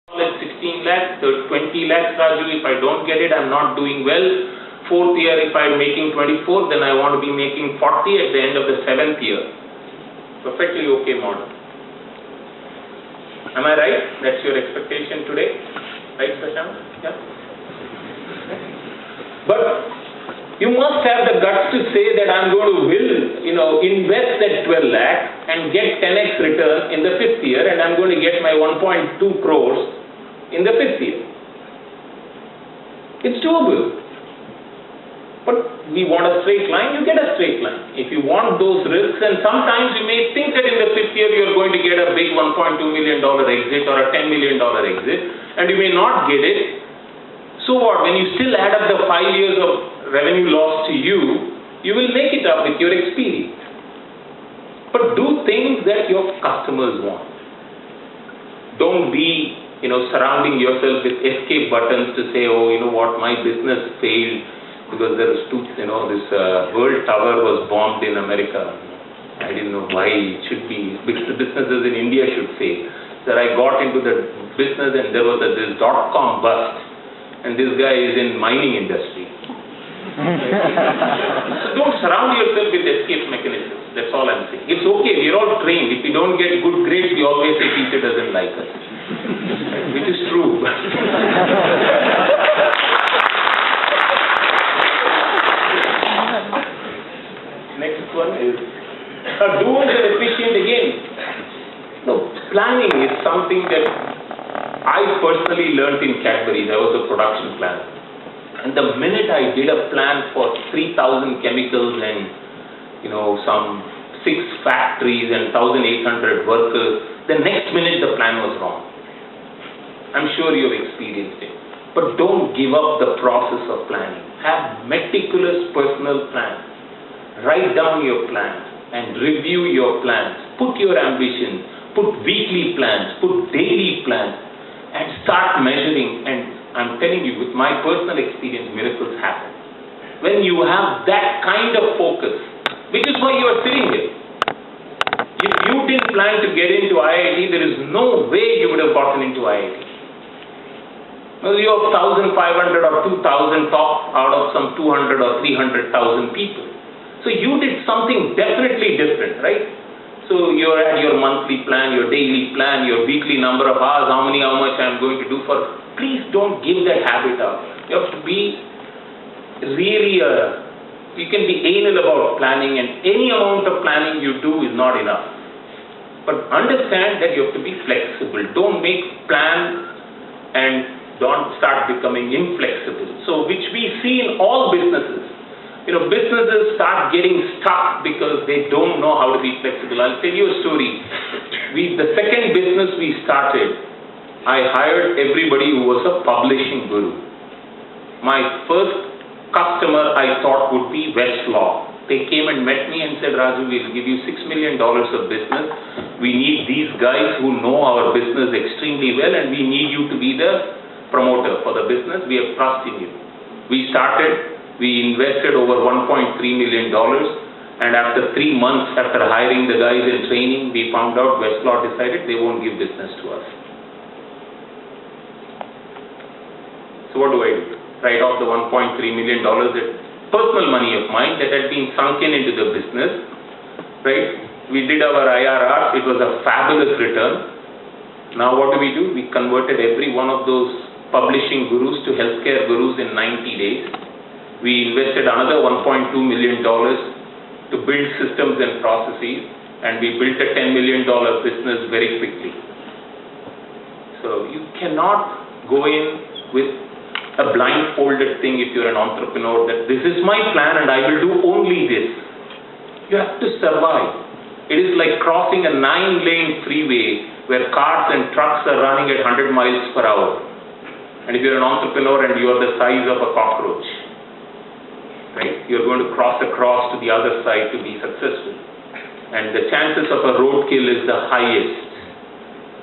Let's 16 lakhs, 20 lakhs, Raju. If I don't get it, I'm not doing well. Fourth year, if I'm making 24, then I want to be making 40 at the end of the 7th year. Perfectly okay model. Am I right? That's your expectation today? Right, Prashant? Yeah. But you must have the guts to say that I'm going to invest that 12 lakh and get 10x return in the 5th year, and I'm going to get my 1.2 crores in the 5th year. It's doable. But we want a straight line, you get a straight line. If you want those risks, and sometimes you may think that in the 5th year you're going to get a big $1.2 million exit or a $10 million exit, and you may not get it. So what? When you still add up the 5 years of revenue loss to you, you will make it up with your experience. But do things that your customers want. Don't be, surrounding yourself with escape buttons to say, oh, you know what, my business failed because there was this World Tower was bombed in America. I didn't know why it should be, because the businesses in India should fail. So I got into the business and there was this .com bust, and this guy is in mining industry. So don't surround yourself with escape mechanisms. That's all I'm saying. It's okay, we're all trained. If we don't get good grades, we always say teacher doesn't like us. Which is true. Next one is doers and efficient again. Planning is something that I personally learned in Cadbury. I was a production planner. And the minute I did a plan for 3,000 chemicals and some 6 factories and 1,800 workers, the next minute the plan was wrong. I'm sure you've experienced it. But don't give up the process of planning. Have meticulous personal plans. Write down your plans and review your plans. Put your ambitions, put weekly plans, put daily plans, and start measuring. And I'm telling you, with my personal experience, miracles happen. When you have that kind of focus, which is why you are sitting here. If you didn't plan to get into IIT, there is no way you would have gotten into IIT. Well, you have 1,500 or 2,000 top out of some 200 or 300,000 people. So you did something definitely different, right? So you had your monthly plan, your daily plan, your weekly number of hours, how much I'm going to do for. Please don't give that habit up. You have to be really, you can be anal about planning, and any amount of planning you do is not enough. But understand that you have to be flexible. Don't make plans and don't start becoming inflexible. So which we see in all businesses. Businesses start getting stuck because they don't know how to be flexible. I'll tell you a story. The second business we started, I hired everybody who was a publishing guru. My first customer I thought would be Westlaw. They came and met me and said, Raju, we'll give you $6 million of business. We need these guys who know our business extremely well, and we need you to be the promoter for the business. We have trust in you. We invested over $1.3 million, and after 3 months after hiring the guys in training, we found out Westlaw decided they won't give business to us. So what do I do? Write off the $1.3 million, that personal money of mine that had been sunken into the business, right? We did our IRR, it was a fabulous return. Now what do? We converted every one of those publishing gurus to healthcare gurus in 90 days. We invested another $1.2 million to build systems and processes, and we built a $10 million business very quickly. So you cannot go in with a blindfolded thing if you're an entrepreneur, that this is my plan and I will do only this. You have to survive. It is like crossing a 9-lane freeway where cars and trucks are running at 100 miles per hour. And if you're an entrepreneur and you are the size of a cockroach, right? You're going to cross across to the other side to be successful. And the chances of a roadkill is the highest.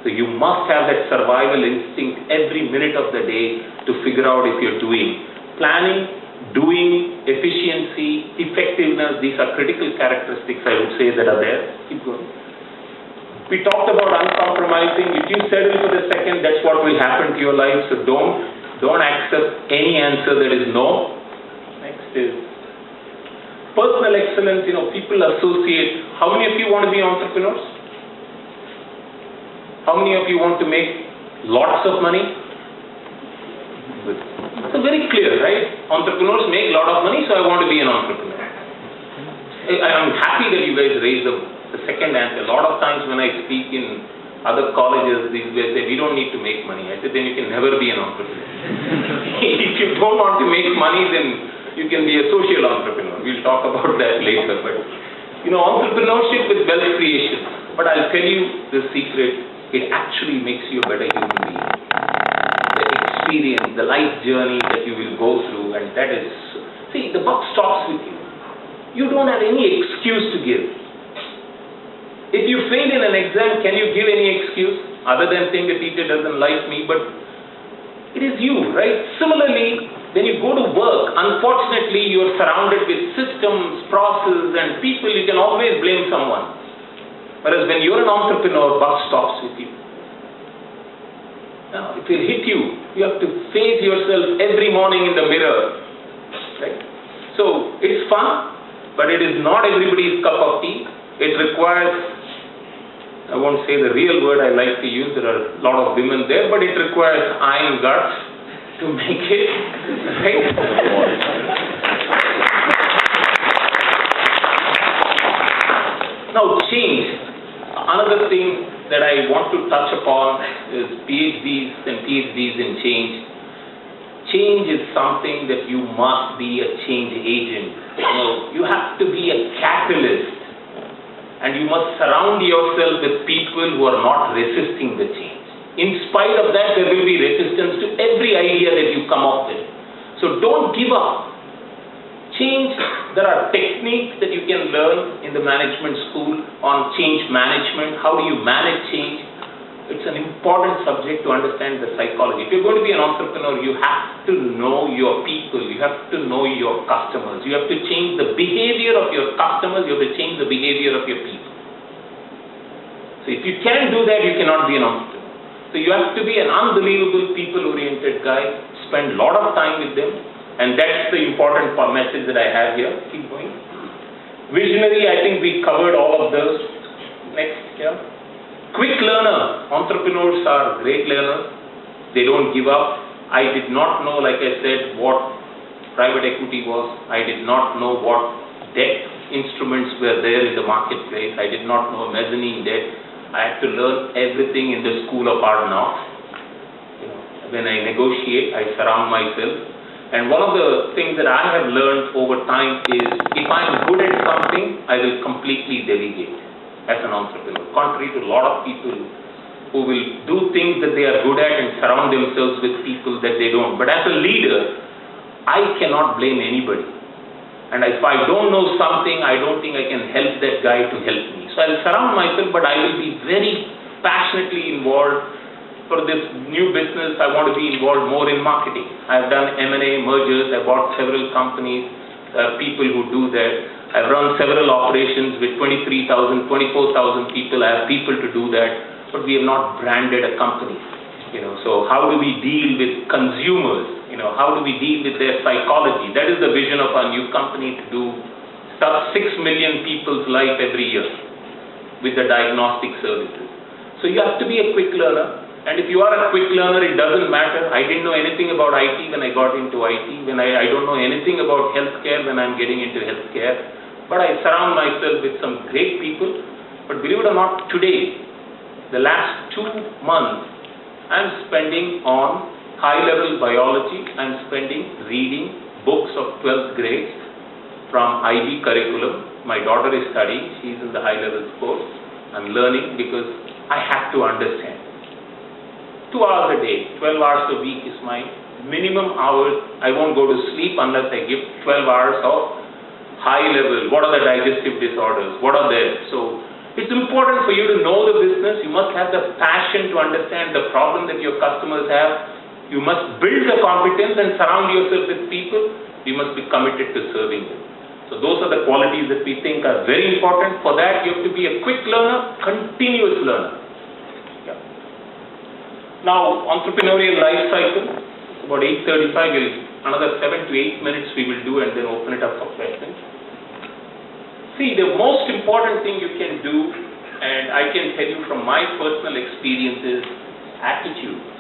So you must have that survival instinct every minute of the day to figure out if you're doing. Planning, doing, efficiency, effectiveness, these are critical characteristics, I would say, that are there. Keep going. We talked about uncompromising. If you settle for the second, that's what will happen to your life. So don't accept any answer that is no. Next is personal excellence. People associate. How many of you want to be entrepreneurs? How many of you want to make lots of money? Good. So very clear, right? Entrepreneurs make a lot of money, so I want to be an entrepreneur. I'm happy that you guys raised the second answer. A lot of times when I speak in other colleges, these guys say, we don't need to make money. I said, then you can never be an entrepreneur. If you don't want to make money, then you can be a social entrepreneur. We'll talk about that later. But, entrepreneurship is wealth creation. But I'll tell you the secret. It actually makes you a better human being. The experience, the life journey that you will go through, and that is, see, the buck stops with you. You don't have any excuse to give. If you fail in an exam, can you give any excuse other than saying the teacher doesn't like me? But it is you, right? Similarly, when you go to work, unfortunately, you are surrounded with systems, processes, and people. You can always blame someone. Whereas when you're an entrepreneur, buck stops with you. Now, if it hit you, you have to face yourself every morning in the mirror, right? So it's fun, but it is not everybody's cup of tea. It requires, I won't say the real word I like to use, there are a lot of women there, but it requires iron guts to make it, right? Now, change. Another thing that I want to touch upon is PhDs and PhDs in change. Change is something that you must be a change agent. You have to be a catalyst, and you must surround yourself with people who are not resisting the change. In spite of that, there will be resistance to every idea that you come up with. So don't give up. Change, there are techniques that you can learn in the management school on change management. How do you manage change? It's an important subject to understand the psychology. If you're going to be an entrepreneur, you have to know your people. You have to know your customers. You have to change the behavior of your customers. You have to change the behavior of your people. So if you can't do that, you cannot be an entrepreneur. So you have to be an unbelievable people-oriented guy, spend a lot of time with them. And that's the important message that I have here. Keep going. Visionary, I think we covered all of those. Next, yeah. Quick learner. Entrepreneurs are great learners. They don't give up. I did not know, like I said, what private equity was. I did not know what debt instruments were there in the marketplace. I did not know mezzanine debt. I had to learn everything in the school of hard knocks. When I negotiate, I surround myself. And one of the things that I have learned over time is, if I'm good at something, I will completely delegate as an entrepreneur. Contrary to a lot of people who will do things that they are good at and surround themselves with people that they don't. But as a leader, I cannot blame anybody. And if I don't know something, I don't think I can help that guy to help me. So I'll surround myself, but I will be very passionately involved. For this new business, I want to be involved more in marketing. I've done M&A mergers. I bought several companies. There are people who do that. I've run several operations with 23,000, 24,000 people. I have people to do that, but we have not branded a company. So how do we deal with consumers? How do we deal with their psychology? That is the vision of our new company, to do 6 million people's life every year with the diagnostic services. So you have to be a quick learner. And if you are a quick learner, it doesn't matter. I didn't know anything about IT when I got into IT. I don't know anything about healthcare when I'm getting into healthcare. But I surround myself with some great people. But believe it or not, today, the last 2 months, I'm spending on high-level biology. I'm spending reading books of 12th grades from IB curriculum. My daughter is studying. She's in the high-level course. I'm learning because I have to understand. 2 hours a day, 12 hours a week is my minimum hours. I won't go to sleep unless I give 12 hours of high level. What are the digestive disorders? What are there? So it's important for you to know the business. You must have the passion to understand the problem that your customers have. You must build the competence and surround yourself with people. You must be committed to serving them. So those are the qualities that we think are very important. For that, you have to be a quick learner, continuous learner. Yeah. Now, entrepreneurial life cycle, about 8:35, another 7 to 8 minutes we will do and then open it up for questions. See, the most important thing you can do, and I can tell you from my personal experience, is attitude.